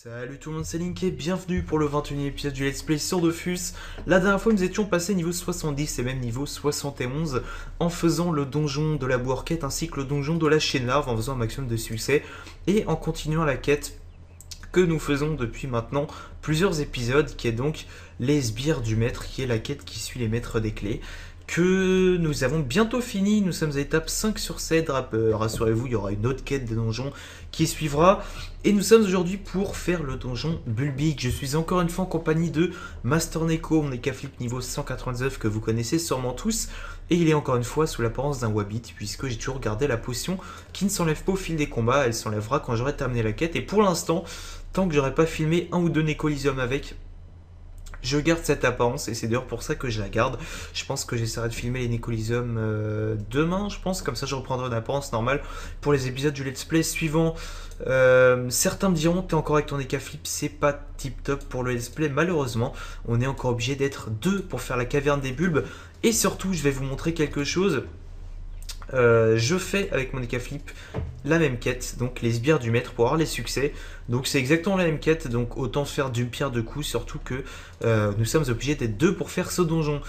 Salut tout le monde, c'est Link et bienvenue pour le 21e épisode du Let's Play sur Dofus. La dernière fois, nous étions passés niveau 70 et même niveau 71 en faisant le donjon de la Bourquette ainsi que le donjon de la Chienne Larve en faisant un maximum de succès et en continuant la quête que nous faisons depuis maintenant plusieurs épisodes qui est donc les sbires du maître, qui est la quête qui suit les maîtres des clés. Que nous avons bientôt fini, nous sommes à l'étape 5 sur 7, rassurez-vous, il y aura une autre quête de donjon qui suivra. Et nous sommes aujourd'hui pour faire le donjon Bulbig. Je suis encore une fois en compagnie de Master Neko, mon Ekaflip niveau 199 que vous connaissez sûrement tous. Et il est encore une fois sous l'apparence d'un Wabbit, puisque j'ai toujours gardé la potion qui ne s'enlève pas au fil des combats, elle s'enlèvera quand j'aurai terminé la quête. Et pour l'instant, tant que j'aurai pas filmé un ou deux Necolisium avec, je garde cette apparence et c'est d'ailleurs pour ça que je la garde. Je pense que j'essaierai de filmer les Necolisium demain, je pense. Comme ça, je reprendrai une apparence normale pour les épisodes du Let's Play suivant. Certains me diront, t'es encore avec ton Ekaflip, c'est pas tip top pour le Let's Play. Malheureusement, on est encore obligé d'être deux pour faire la caverne des bulbes. Et surtout, je vais vous montrer quelque chose. Je fais avec mon Ekaflip la même quête, donc les sbires du maître pour avoir les succès. Donc c'est exactement la même quête, donc autant faire d'une pierre deux coups, surtout que nous sommes obligés d'être deux pour faire ce donjon.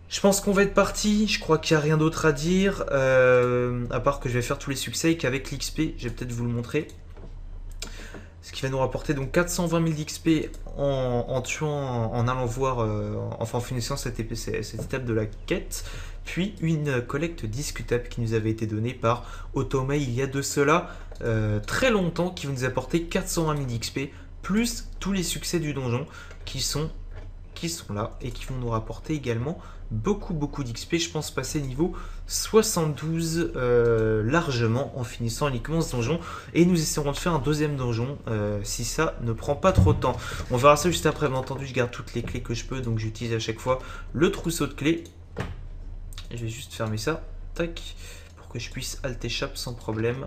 Je pense qu'on va être parti, je crois qu'il n'y a rien d'autre à dire, à part que je vais faire tous les succès et qu'avec l'XP, je vais peut-être vous le montrer. Ce qui va nous rapporter donc 420 000 d'XP en tuant, en allant voir, enfin en finissant cette étape de la quête. Puis une collecte discutable qui nous avait été donnée par Otome il y a de cela très longtemps, qui va nous apporter 420 000 d'XP, plus tous les succès du donjon qui sont là et qui vont nous rapporter également beaucoup d'XP. Je pense passer niveau 72 largement en finissant uniquement ce donjon, et nous essaierons de faire un deuxième donjon si ça ne prend pas trop de temps. On verra ça juste après. Bien entendu, je garde toutes les clés que je peux, donc j'utilise à chaque fois le trousseau de clés. Et je vais juste fermer ça, tac, pour que je puisse alt échappe sans problème.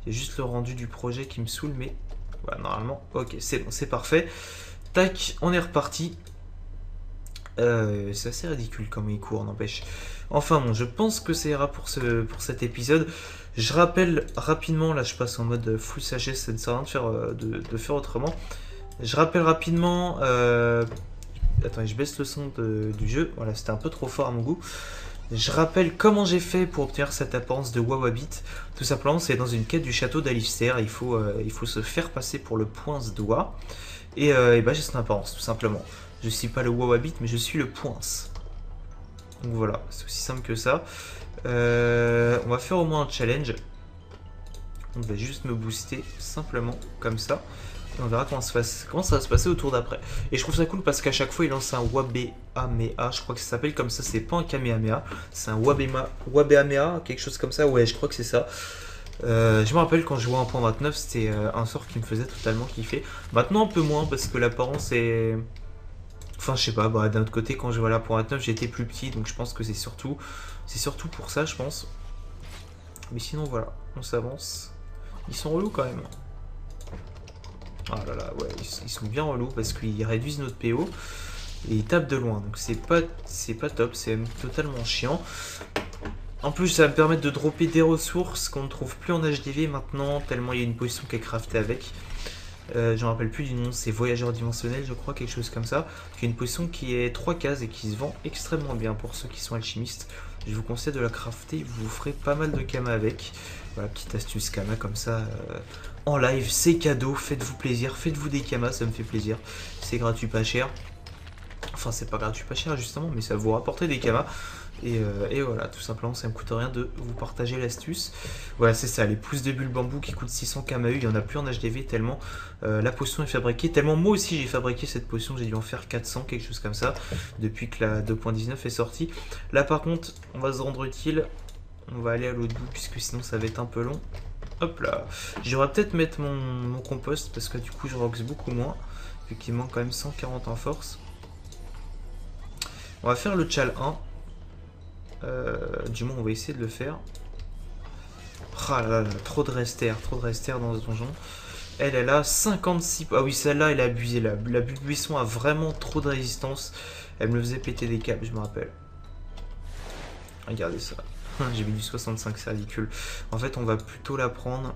Il y a juste le rendu du projet qui me saoule, mais voilà, normalement, ok, c'est bon, c'est parfait. Tac, on est reparti. C'est assez ridicule comme il court, n'empêche. Enfin bon, je pense que ça ira pour cet épisode. Je rappelle rapidement, là je passe en mode full sagesse, ça ne sert à rien de faire autrement. Je rappelle rapidement... Attendez, je baisse le son du jeu. Voilà, c'était un peu trop fort à mon goût. Je rappelle comment j'ai fait pour obtenir cette apparence de Wawabit. Tout simplement, c'est dans une quête du château d'Alistair. Il faut se faire passer pour le Poince doigt. Et bah, j'ai cette apparence, tout simplement. Je suis pas le Wawabit, mais je suis le Poince. Donc voilà, c'est aussi simple que ça. On va faire au moins un challenge. On va juste me booster simplement comme ça. Et on verra comment ça va se passer au tour d'après. Et je trouve ça cool parce qu'à chaque fois il lance un Wabeamea. Je crois que ça s'appelle comme ça, c'est pas un Kamehameha. C'est un Wabeamea, quelque chose comme ça. Ouais, je crois que c'est ça. Je me rappelle quand je jouais en 1.29, c'était un sort qui me faisait totalement kiffer. Maintenant un peu moins parce que l'apparence est... Enfin je sais pas, bah, d'un autre côté quand je jouais à la 1.29 j'étais plus petit, donc je pense que c'est surtout pour ça je pense. Mais sinon voilà, on s'avance. Ils sont relous quand même. Ah là là, ouais, ils sont bien relous parce qu'ils réduisent notre PO et ils tapent de loin, donc c'est pas top, c'est même totalement chiant. En plus, ça va me permettre de dropper des ressources qu'on ne trouve plus en HDV maintenant, tellement il y a une potion qui est craftée avec. Je me rappelle plus du nom, c'est Voyageur Dimensionnel, je crois, quelque chose comme ça. Qui est une potion qui est 3 cases et qui se vend extrêmement bien pour ceux qui sont alchimistes. Je vous conseille de la crafter, vous ferez pas mal de kama avec. Voilà, petite astuce kama comme ça. En live, c'est cadeau, faites-vous plaisir, faites-vous des kamas, ça me fait plaisir. C'est gratuit, pas cher. Enfin, c'est pas gratuit, pas cher justement, mais ça va vous rapporter des kamas. Et voilà, tout simplement, ça me coûte rien de vous partager l'astuce. Voilà, c'est ça, les pousses de bulles bambou qui coûtent 600 KMAU, il n'y en a plus en HDV tellement la potion est fabriquée. Tellement moi aussi j'ai fabriqué cette potion, j'ai dû en faire 400, quelque chose comme ça, depuis que la 2.19 est sortie. Là par contre, on va se rendre utile, on va aller à l'autre bout puisque sinon ça va être un peu long. Hop là, j'aurais peut-être mettre mon compost parce que du coup je rox beaucoup moins, vu qu'il manque quand même 140 en force. On va faire le chal 1. Du moins on va essayer de le faire. Ah là là, trop de rester dans ce donjon. Elle a 56... Ah oui, celle-là elle a abusé. La bulle de buisson a vraiment trop de résistance. Elle me faisait péter des câbles, je me rappelle. Regardez ça. J'ai mis du 65, c'est ridicule. En fait on va plutôt la prendre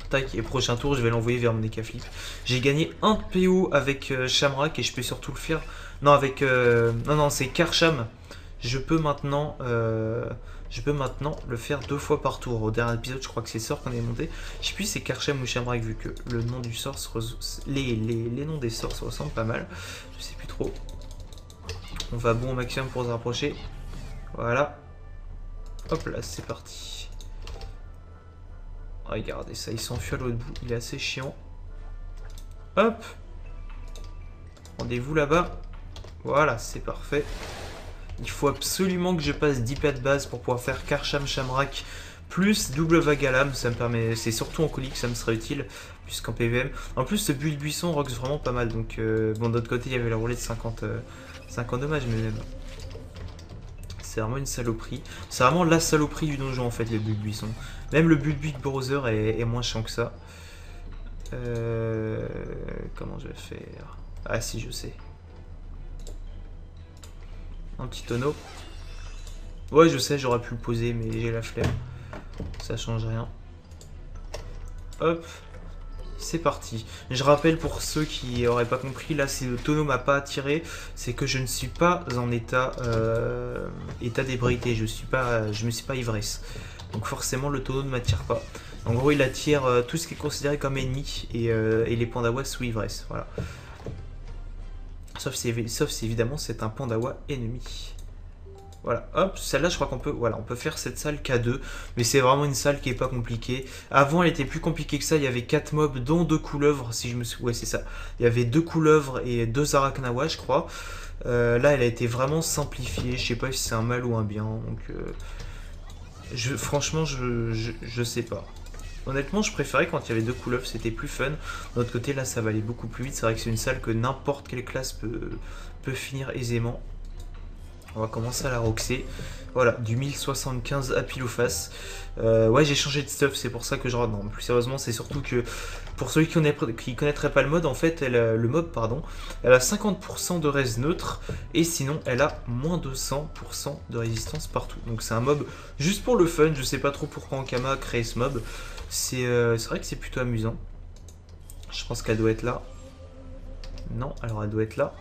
Tac, et prochain tour, je vais l'envoyer vers mon Ekaflip. J'ai gagné un PO avec Shamrock et je peux surtout le faire. Non, avec. Non, c'est Karcham. Je peux maintenant. Le faire 2 fois par tour. Au dernier épisode, je crois que c'est sort qu'on est monté. Je sais plus si c'est Karcham ou Shamrock, vu que le nom du sort. Les noms des sorts se ressemblent pas mal. Je sais plus trop. On va bon au maximum pour se rapprocher. Voilà. Hop là, c'est parti. Regardez ça, il s'enfuit à l'autre bout, il est assez chiant. Hop. Rendez-vous là-bas. Voilà, c'est parfait. Il faut absolument que je passe 10 pas de base pour pouvoir faire Karcham Shamrock plus double vague à l'âme. Ça me permet, c'est surtout en colis que ça me sera utile, puisqu'en PVM. En plus, ce build buisson rocks vraiment pas mal. Donc, bon, d'autre côté, il y avait la roulée de 50 dommages, mais même. C'est vraiment une saloperie. C'est vraiment la saloperie du donjon en fait, le build buisson. Même le build Big Brother est moins chiant que ça. Comment je vais faire? Ah si, je sais. Un petit tonneau. Ouais, je sais, j'aurais pu le poser, mais j'ai la flemme. Ça change rien. Hop. C'est parti. Je rappelle pour ceux qui n'auraient pas compris, là, si le tonneau m'a pas attiré, c'est que je ne suis pas en état d'ébriété. Je me suis pas ivresse. Donc forcément, le tonneau ne m'attire pas. En gros, il attire tout ce qui est considéré comme ennemi et les pandawas sous ivresse. Voilà. Sauf si évidemment c'est un pandawa ennemi. Voilà, hop, celle-là je crois qu'on peut, voilà, on peut faire cette salle K2, mais c'est vraiment une salle qui est pas compliquée. Avant elle était plus compliquée que ça, il y avait 4 mobs dont 2 couleuvres, si je me souviens, ouais c'est ça. Il y avait 2 couleuvres et 2 arachnawa je crois. Là elle a été vraiment simplifiée, je sais pas si c'est un mal ou un bien, donc franchement je sais pas. Honnêtement je préférais quand il y avait 2 couleuvres, c'était plus fun. D'un autre côté là ça va aller beaucoup plus vite, c'est vrai que c'est une salle que n'importe quelle classe peut finir aisément. On va commencer à la roxer. Voilà, du 1075 à pile ou face. Ouais, j'ai changé de stuff, c'est pour ça que je... Non, plus sérieusement, c'est surtout que pour ceux qui connaîtraient pas le mode, en fait, elle a 50% de res neutre et sinon, elle a moins de 100% de résistance partout. Donc c'est un mob juste pour le fun. Je sais pas trop pourquoi Ankama a créé ce mob. C'est vrai que c'est plutôt amusant. Je pense qu'elle doit être là. Non, alors elle doit être là.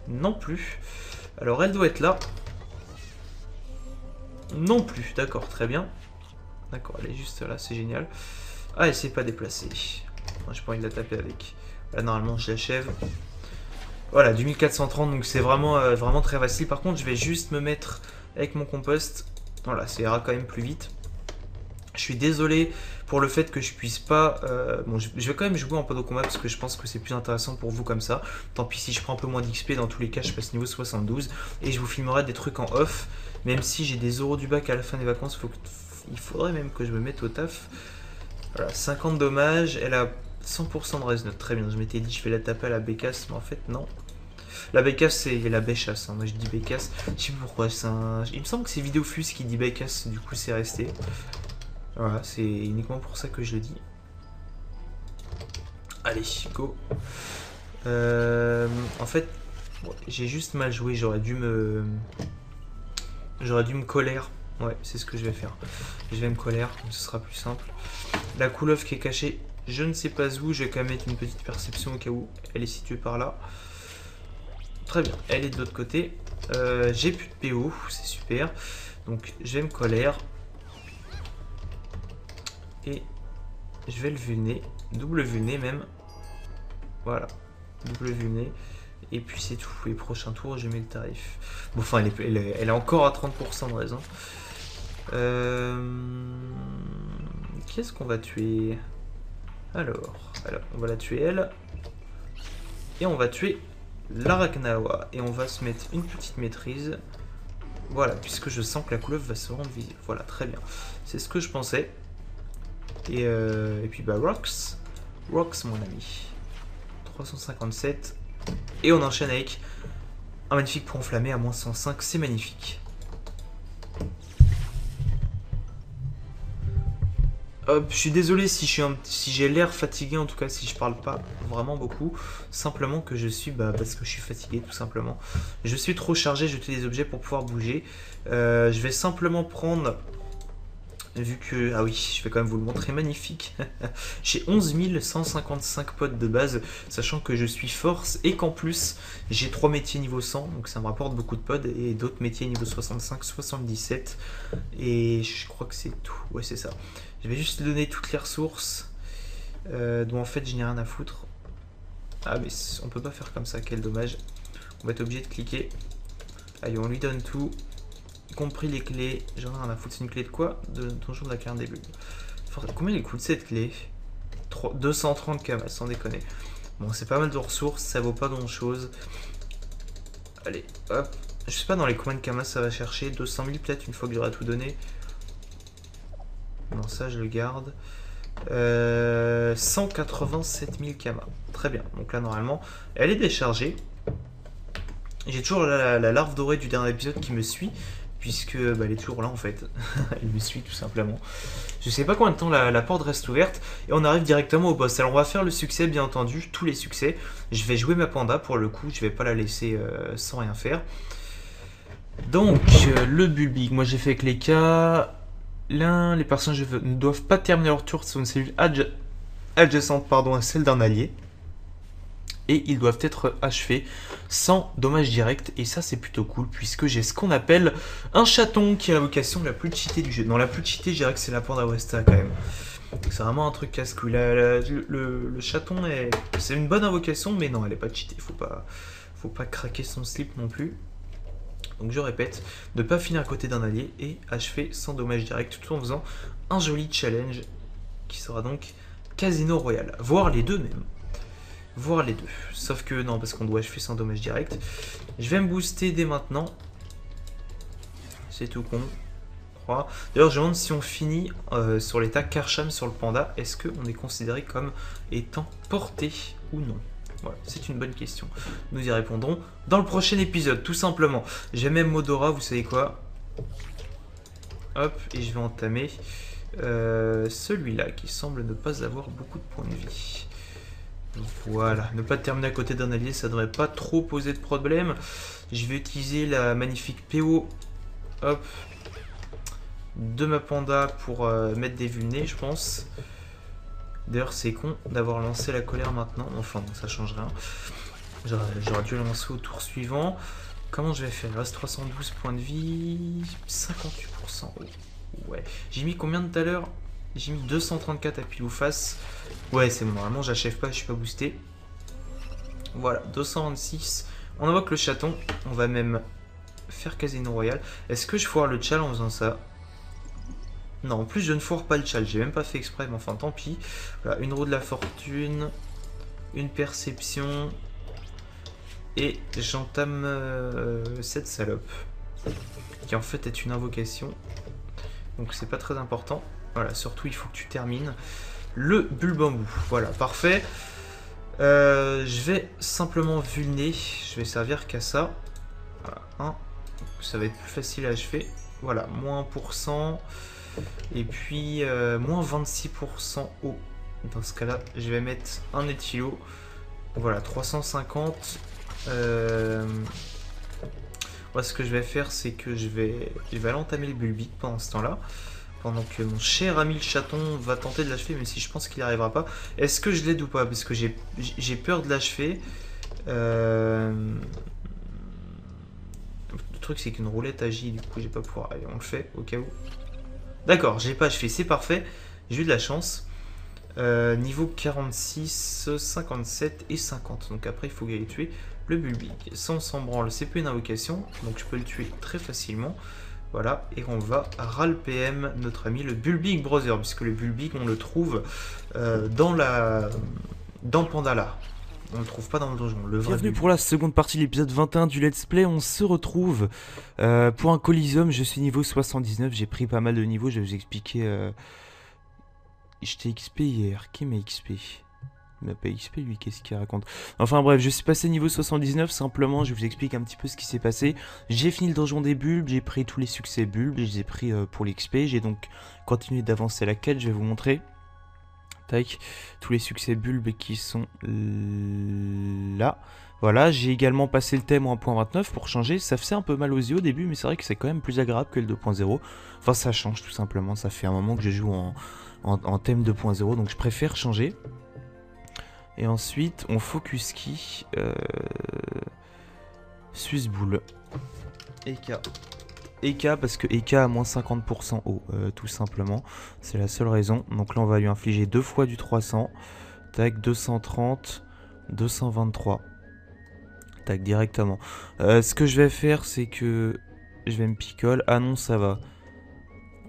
Non plus. Alors elle doit être là. Non plus. D'accord, très bien. D'accord, elle est juste là, c'est génial. Ah, elle s'est pas déplacée. Moi, j'ai pas envie de la taper avec. Là, normalement, je l'achève. Voilà, du 1430, donc c'est vraiment, vraiment très facile. Par contre, je vais juste me mettre avec mon compost. Voilà, ça ira quand même plus vite. Je suis désolé pour le fait que je puisse pas... bon, je vais quand même jouer en Podo Combat parce que je pense que c'est plus intéressant pour vous comme ça. Tant pis si je prends un peu moins d'XP, dans tous les cas je passe niveau 72. Et je vous filmerai des trucs en off. Même si j'ai des euros du bac à la fin des vacances, il faudrait même que je me mette au taf. Voilà, 50 dommages, elle a 100% de res neutre. Très bien, je m'étais dit je vais la taper à la bécasse, mais en fait non. La bécasse c'est la béchasse, hein. Moi je dis bécasse. Je sais pas pourquoi, il me semble que c'est Vidéofus qui dit bécasse, du coup c'est resté. Voilà, c'est uniquement pour ça que je le dis. Allez, go. En fait, bon, j'ai juste mal joué. J'aurais dû me colère. Ouais, c'est ce que je vais faire. Je vais me colère, ce sera plus simple. La couleuvre qui est cachée, je ne sais pas où. Je vais quand même mettre une petite perception au cas où elle est située par là. Très bien, elle est de l'autre côté. J'ai plus de PO, c'est super. Donc, je vais me colère. Et je vais le vulner, double vulner même. Voilà, double vulner. Et puis c'est tout. Et prochain tour, je mets le tarif. Bon, enfin, elle est encore à 30% de raison. Qui est-ce qu'on va tuer? Alors, on va la tuer elle. Et on va tuer l'Arachnawa. Et on va se mettre une petite maîtrise. Voilà, puisque je sens que la couleuvre va se rendre visible. Voilà, très bien. C'est ce que je pensais. Et puis bah Rocks mon ami. 357. Et on enchaîne avec un magnifique point enflammé à moins 105, c'est magnifique. Hop, je suis désolé si j'ai l'air fatigué, en tout cas si je parle pas vraiment beaucoup. Simplement que je suis, parce que je suis fatigué tout simplement. Je suis trop chargé, jeter des objets pour pouvoir bouger. Je vais simplement prendre vu que... Ah oui, je vais quand même vous le montrer, magnifique. J'ai 11 155 potes de base, sachant que je suis force et qu'en plus, j'ai 3 métiers niveau 100, donc ça me rapporte beaucoup de pods, et d'autres métiers niveau 65, 77, et je crois que c'est tout. Ouais, c'est ça. Je vais juste donner toutes les ressources, dont en fait je n'ai rien à foutre. Ah mais on peut pas faire comme ça, quel dommage. On va être obligé de cliquer. Allez, on lui donne tout, y compris les clés. J'en ai rien à foutre. C'est une clé de quoi? De Donjon de la Caverne des Bulbes. Combien elle coûte cette clé? 230 km, sans déconner. Bon, c'est pas mal de ressources, ça vaut pas grand chose. Allez, hop. Je sais pas dans les combien de kamas ça va chercher. 200 000 peut-être une fois que j'aurai tout donné. Non, ça je le garde. 187 000 kamas. Très bien. Donc là, normalement, elle est déchargée. J'ai toujours la larve dorée du dernier épisode qui me suit. Puisque bah, elle est toujours là en fait. Elle me suit tout simplement. Je sais pas combien de temps la porte reste ouverte. Et on arrive directement au boss. Alors on va faire le succès, bien entendu. Tous les succès. Je vais jouer ma panda pour le coup. Je vais pas la laisser sans rien faire. Donc, le Bulbig. Moi j'ai fait avec les cas. Les personnages ne doivent pas terminer leur tour sur une cellule adjacente à celle d'un allié. Et ils doivent être achevés sans dommage direct. Et ça c'est plutôt cool puisque j'ai ce qu'on appelle un chaton qui a la vocation la plus cheatée du jeu. Non, la plus cheatée, je dirais que c'est la Panda Westa quand même. C'est vraiment un truc casse-couille. Le chaton, c'est une bonne invocation, mais non, elle est pas cheatée. Faut pas craquer son slip non plus. Donc je répète, ne pas finir à côté d'un allié et achever sans dommage direct tout en faisant un joli challenge qui sera donc Casino Royale. Voire les deux même. Voir les deux. Sauf que non, parce qu'on doit achever sans dommage direct. Je vais me booster dès maintenant. C'est tout con. D'ailleurs, je me demande si on finit sur l'état Karcham sur le panda. Est-ce qu'on est considéré comme étant porté ou non? Voilà, c'est une bonne question. Nous y répondrons dans le prochain épisode, tout simplement. J'ai même Modora, vous savez quoi? Hop, et je vais entamer celui-là qui semble ne pas avoir beaucoup de points de vie. Voilà, ne pas terminer à côté d'un allié, ça ne devrait pas trop poser de problème. Je vais utiliser la magnifique PO, hop, de ma panda pour mettre des vulnés, je pense. D'ailleurs, c'est con d'avoir lancé la colère maintenant. Enfin, bon, ça change rien. J'aurais dû le lancer au tour suivant. Comment je vais faire? Il reste 312 points de vie, 58%. Ouais, j'ai mis combien de tout à l'heure? J'ai mis 234 à pile ou face. Ouais, c'est bon, normalement j'achève pas, je suis pas boosté. Voilà, 226. On invoque le chaton. On va même faire Casino Royale. Est-ce que je foire le chal en faisant ça? Non, en plus je ne foire pas le chal. J'ai même pas fait exprès, mais enfin tant pis. Voilà, une roue de la fortune. Une perception. Et j'entame cette salope. Qui en fait est une invocation. Donc c'est pas très important. Voilà, surtout il faut que tu termines le Bulbambou. Voilà, parfait. Je vais simplement vulner. Je vais servir qu'à ça. Voilà, hein. Ça va être plus facile à achever. Voilà, moins 1%. Et puis, moins 26% haut. Dans ce cas-là, je vais mettre un éthilo. Voilà, 350. Moi, ce que je vais faire, c'est que je vais aller entamer le Bulbig pendant ce temps-là. Pendant que mon cher ami le chaton va tenter de l'achever, même si je pense qu'il n'y arrivera pas. Est-ce que je l'aide ou pas? Parce que j'ai peur de l'achever. Le truc, c'est qu'une roulette agit, du coup, j'ai pas pouvoir. Allez, on le fait au cas où. D'accord, j'ai pas achevé, c'est parfait. J'ai eu de la chance. Niveau 46, 57 et 50. Donc après, il faut aller tuer le Bulbig. Ça, on s'en branle, c'est plus une invocation. Donc je peux le tuer très facilement. Voilà, et on va ral PM notre ami le Bulbig Brother, puisque le Bulbig on le trouve dans Pandala. On le trouve pas dans le donjon. Bienvenue pour la seconde partie de l'épisode 21 du Let's Play. On se retrouve pour un Coliseum. Je suis niveau 79, j'ai pris pas mal de niveaux. Je vais vous expliquer. J'étais XP hier. Qui m'a XP? Il m'a pas XP lui, qu'est-ce qu'il raconte? Enfin bref, je suis passé niveau 79, simplement je vous explique un petit peu ce qui s'est passé. J'ai fini le donjon des bulbes, j'ai pris tous les succès bulbes, je les ai pris pour l'XP. J'ai donc continué d'avancer la quête, je vais vous montrer. Tac, tous les succès bulbes qui sont là. Voilà, j'ai également passé le thème en 1.29 pour changer. Ça faisait un peu mal aux yeux au début, mais c'est vrai que c'est quand même plus agréable que le 2.0. Enfin, ça change tout simplement. Ça fait un moment que je joue en thème 2.0, donc je préfère changer. Et ensuite, on focus key. Swissbull. EK. EK parce que EK a moins 50% haut, tout simplement. C'est la seule raison. Donc là, on va lui infliger 2 fois du 300. Tac, 230, 223. Tac, directement. Ce que je vais faire, c'est que je vais me picole. Ah non, ça va.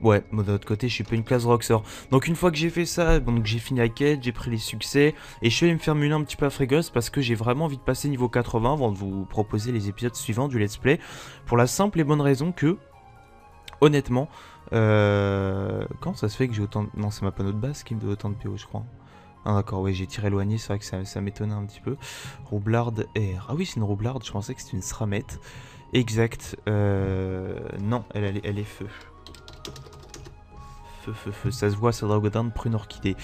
Ouais, bon, d'un autre côté, je suis pas une classe Roxor. Donc une fois que j'ai fait ça, donc j'ai fini la quête, j'ai pris les succès, et je suis allé me faire muler un petit peu à Frégos parce que j'ai vraiment envie de passer niveau 80 avant de vous proposer les épisodes suivants du let's play. Pour la simple et bonne raison que, honnêtement, quand ça se fait que j'ai autant... Non, c'est ma panneau de base qui me donne autant de PO, je crois. Ah d'accord, ouais, j'ai tiré éloigné, c'est vrai que ça m'étonnait un petit peu. Roublarde R. Ah oui, c'est une roublarde, je pensais que c'était une sramette. Exact. Non, elle est feu. Feu, ça se voit, c'est Dragodin de prune orchidée.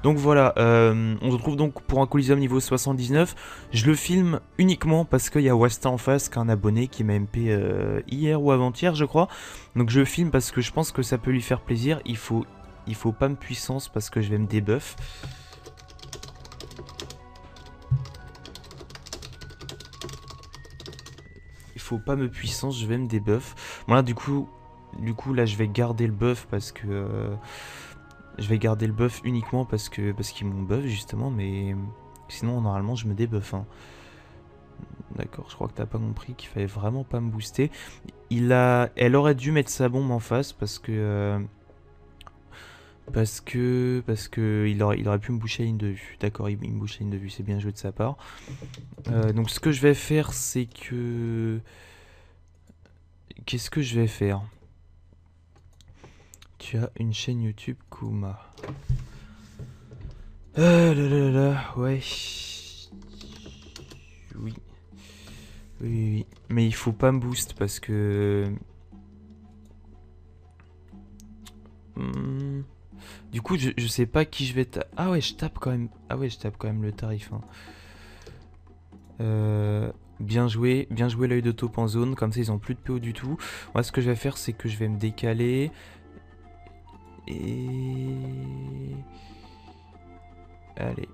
Donc voilà, on se retrouve donc pour un Coliseum niveau 79. Je le filme uniquement parce qu'il y a Wasta en face, qu'un abonné qui m'a MP hier ou avant-hier, je crois. Donc je le filme parce que je pense que ça peut lui faire plaisir. Il faut pas me puissance parce que je vais me débuff. Il faut pas me puissance, je vais me débuff. Voilà, du coup là je vais garder le buff parce que je vais garder le buff uniquement parce qu'ils m'ont buff justement, mais sinon normalement je me débuff. Hein. D'accord, je crois que t'as pas compris qu'il fallait vraiment pas me booster. Elle aurait dû mettre sa bombe en face parce que il aurait pu me boucher la ligne de vue. D'accord, il me bouche la ligne de vue, c'est bien joué de sa part. Donc ce que je vais faire, c'est que... Qu'est-ce que je vais faire? Tu as une chaîne YouTube, Kuma. Ouais. Oui. Mais il faut pas me boost parce que... Du coup, je sais pas qui je vais taper. Ah ouais, je tape quand même. Ah ouais, je tape quand même le tarif. Hein. Bien joué l'œil de taupe en zone. Comme ça, ils ont plus de PO du tout. Moi, ce que je vais faire, c'est que je vais me décaler. Et... Allez.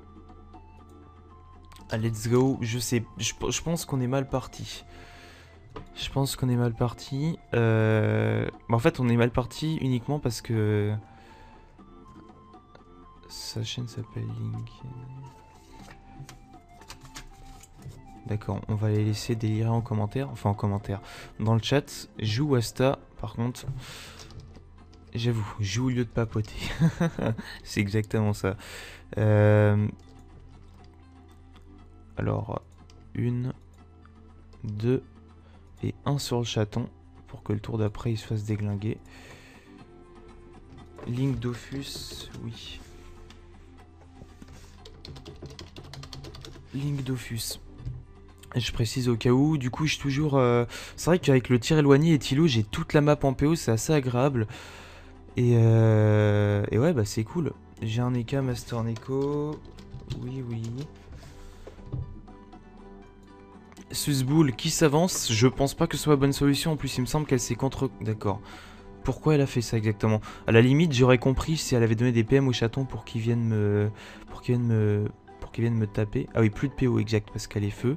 Allez, let's go. Je pense qu'on est mal parti. En fait, on est mal parti uniquement parce que... Sa chaîne s'appelle Link. D'accord, on va les laisser délirer en commentaire. Enfin, en commentaire. Dans le chat, joue Wasta. Par contre, j'avoue, joue au lieu de papoter. C'est exactement ça. Alors, 1, 2 et 1 sur le chaton pour que le tour d'après il se fasse déglinguer. Link Dofus, oui. Link Dofus. Je précise au cas où, du coup je suis toujours... C'est vrai qu'avec le tir éloigné et Tilo, j'ai toute la map en PO, c'est assez agréable. Et ouais, bah c'est cool. J'ai un EK Master Neko. Oui. Swissbull qui s'avance, je pense pas que ce soit la bonne solution, en plus il me semble qu'elle s'est contre... D'accord. Pourquoi elle a fait ça exactement? À la limite, j'aurais compris si elle avait donné des PM au chaton pour qu'ils viennent me... Pour qu'ils viennent me taper. Ah oui, plus de PO exact, parce qu'elle est feu.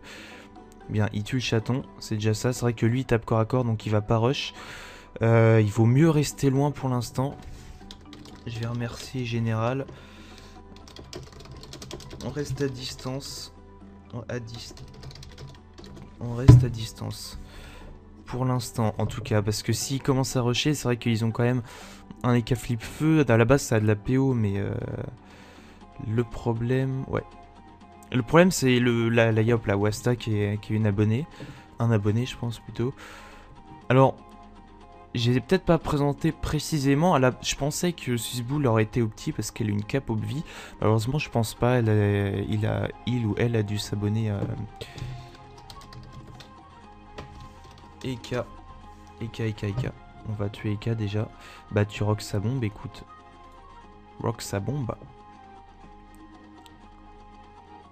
Bien, il tue le chaton, c'est déjà ça. C'est vrai que lui, il tape corps à corps, donc il va pas rush. Il vaut mieux rester loin pour l'instant. Je vais remercier Général. On reste à distance. On reste à distance. Pour l'instant, en tout cas. Parce que s'ils commencent à rusher, c'est vrai qu'ils ont quand même un EK flip feu. À la base, ça a de la PO, mais... Le problème... Ouais. Le problème, c'est la Yop, la Wasta, qui est une abonnée. Un abonné, je pense, plutôt. Alors... J'ai peut-être pas présenté précisément. Je pensais que Swissbull aurait été opti parce qu'elle a une cape obvi. Malheureusement, je pense pas. Il ou elle a dû s'abonner à EK. On va tuer EK déjà. Bah, tu rock sa bombe, écoute. Rock sa bombe.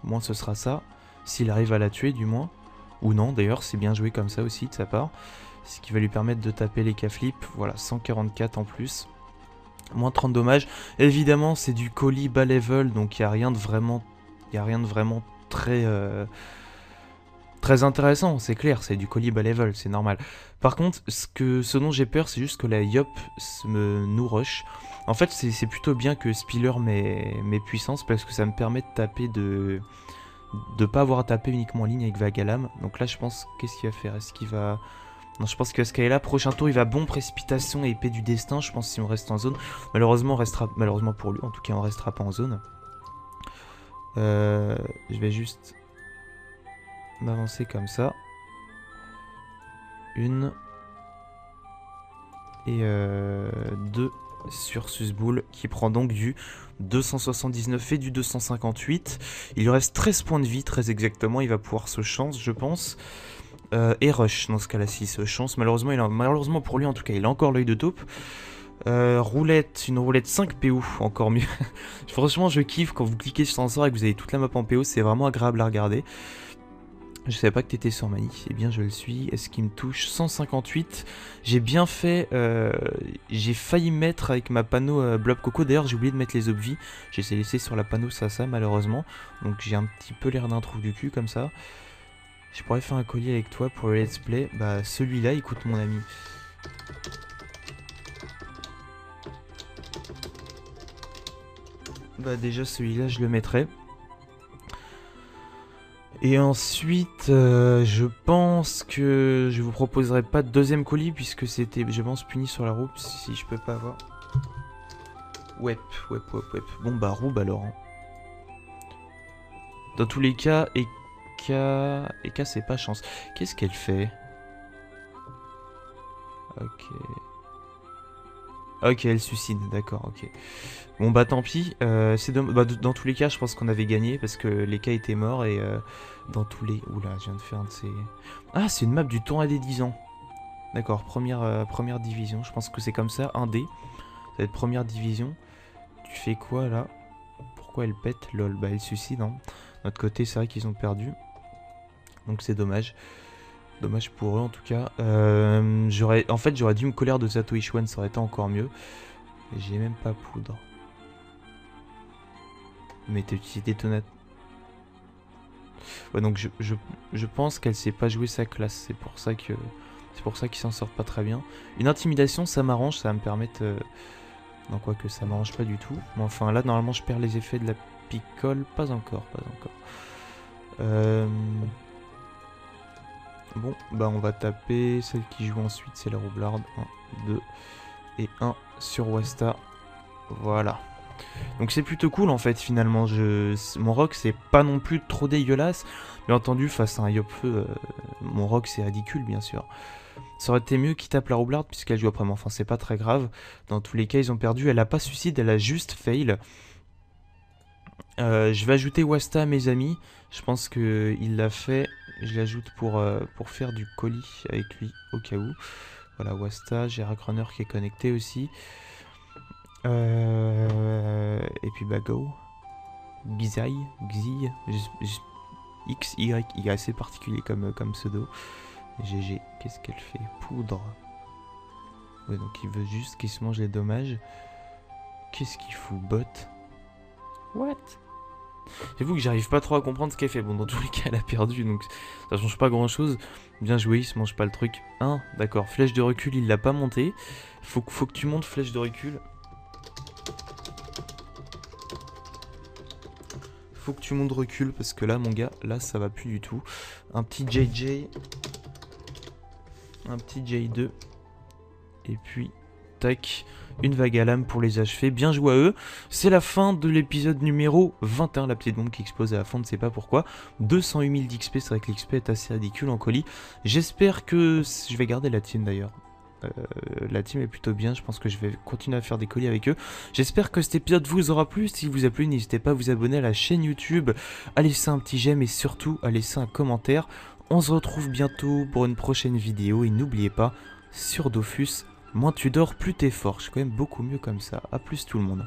Moi, ce sera ça. S'il arrive à la tuer du moins. Ou non d'ailleurs, c'est bien joué comme ça aussi de sa part. Ce qui va lui permettre de taper les K-flip. Voilà, 144 en plus. Moins 30 dommages. Évidemment, c'est du colis bas level, donc il n'y a rien de vraiment... très... très intéressant, c'est clair, c'est du colis bas level, c'est normal. Par contre, ce dont j'ai peur, c'est juste que la Yop nous rush. En fait, c'est plutôt bien que Spiller mes puissances, parce que ça me permet de taper de pas avoir à taper uniquement en ligne avec Vagalam. Donc là, je pense, qu'est-ce qu'il va faire? Est-ce qu'il va... Non, je pense que Skyla, prochain tour, il va bon précipitation et épée du destin, je pense, si on reste en zone. Malheureusement, malheureusement pour lui, en tout cas, on restera pas en zone. Je vais juste m'avancer comme ça. Une. Et 2 sur Susboul, qui prend donc du 279 et du 258. Il lui reste 13 points de vie, très exactement. Il va pouvoir se chance, je pense. Et rush, dans ce cas-là, s'il se chance. Malheureusement pour lui, en tout cas, il a encore l'œil de taupe. Roulette, une roulette 5 PO, encore mieux. Franchement, je kiffe quand vous cliquez sur Sensor et que vous avez toute la map en PO, c'est vraiment agréable à regarder. Je savais pas que t'étais sur Mani, eh bien je le suis. Est-ce qu'il me touche? 158. J'ai bien fait, j'ai failli mettre avec ma panneau Blob Coco. D'ailleurs, j'ai oublié de mettre les obvies. J'ai laissé sur la panneau ça malheureusement. Donc j'ai un petit peu l'air d'un trou du cul comme ça. Je pourrais faire un collier avec toi pour le let's play. Bah celui-là, écoute mon ami. Bah déjà celui-là je le mettrai. Et ensuite je pense que je vous proposerai pas de deuxième colis puisque c'était je pense puni sur la roue si je peux pas avoir. Wep. Bon bah roube alors. Hein. Dans tous les cas, Eka c'est pas chance. Qu'est-ce qu'elle fait? Ok, elle suicide, d'accord, ok. Bon bah tant pis, dans tous les cas je pense qu'on avait gagné parce que l'Eka était mort et dans tous les... Oula, je viens de faire un de ces... Ah, c'est une map du tournoi des 10 ans. D'accord, première division, je pense que c'est comme ça, 1D. Ça va être première division. Tu fais quoi là? Pourquoi elle pète? Lol, bah elle suicide, hein. De notre côté, c'est vrai qu'ils ont perdu. Donc c'est dommage. Dommage pour eux en tout cas. En fait, j'aurais dû me coller de Zato Ishwan, ça aurait été encore mieux. J'ai même pas poudre. Mais t'as utilisé détonateur. Ouais, donc je pense qu'elle sait pas jouer sa classe. C'est pour ça qu'ils s'en sortent pas très bien. Une intimidation, ça m'arrange, ça va me permettre... Non, quoi que ça m'arrange pas du tout. Mais enfin, là, normalement, je perds les effets de la picole. Pas encore. Bon, bah on va taper. Celle qui joue ensuite, c'est la roublarde. 1, 2 et 1 sur Wasta. Voilà. Donc c'est plutôt cool en fait finalement. Mon rock c'est pas non plus trop dégueulasse. Bien entendu, face à un Yopfeu, mon rock c'est ridicule bien sûr. Ça aurait été mieux qu'il tape la roublarde puisqu'elle joue après moi. Enfin, c'est pas très grave. Dans tous les cas, ils ont perdu. Elle a pas suicide, elle a juste fail. Je vais ajouter Wasta à mes amis. Je pense qu'il l'a fait. Je l'ajoute pour faire du colis avec lui au cas où. Voilà, Wasta, j'ai Rackrunner qui est connecté aussi. Et puis bah go. Xi, X, Y, il est assez particulier comme pseudo. GG, qu'est-ce qu'elle fait? Poudre. Ouais, donc il veut juste qu'il se mange les dommages. Qu'est-ce qu'il fout? Bot. What? J'avoue que j'arrive pas trop à comprendre ce qu'elle fait. Bon, dans tous les cas, elle a perdu, donc ça change pas grand-chose. Bien joué, il se mange pas le truc. D'accord, flèche de recul, il l'a pas monté. Faut que tu montes flèche de recul. Faut que tu montes recul, parce que là, mon gars, là, ça va plus du tout. Un petit JJ. Un petit J2. Et puis, tac. Une vague à lame pour les achever. Bien joué à eux. C'est la fin de l'épisode numéro 21. La petite bombe qui explose à la fin, on ne sait pas pourquoi. 208 000 d'XP. C'est vrai que l'XP est assez ridicule en colis. J'espère que... Je vais garder la team d'ailleurs. La team est plutôt bien. Je pense que je vais continuer à faire des colis avec eux. J'espère que cet épisode vous aura plu. S'il vous a plu, n'hésitez pas à vous abonner à la chaîne YouTube. À laisser un petit j'aime et surtout à laisser un commentaire. On se retrouve bientôt pour une prochaine vidéo. Et n'oubliez pas, sur Dofus... Moins tu dors, plus t'es fort. Je suis quand même beaucoup mieux comme ça. A plus tout le monde.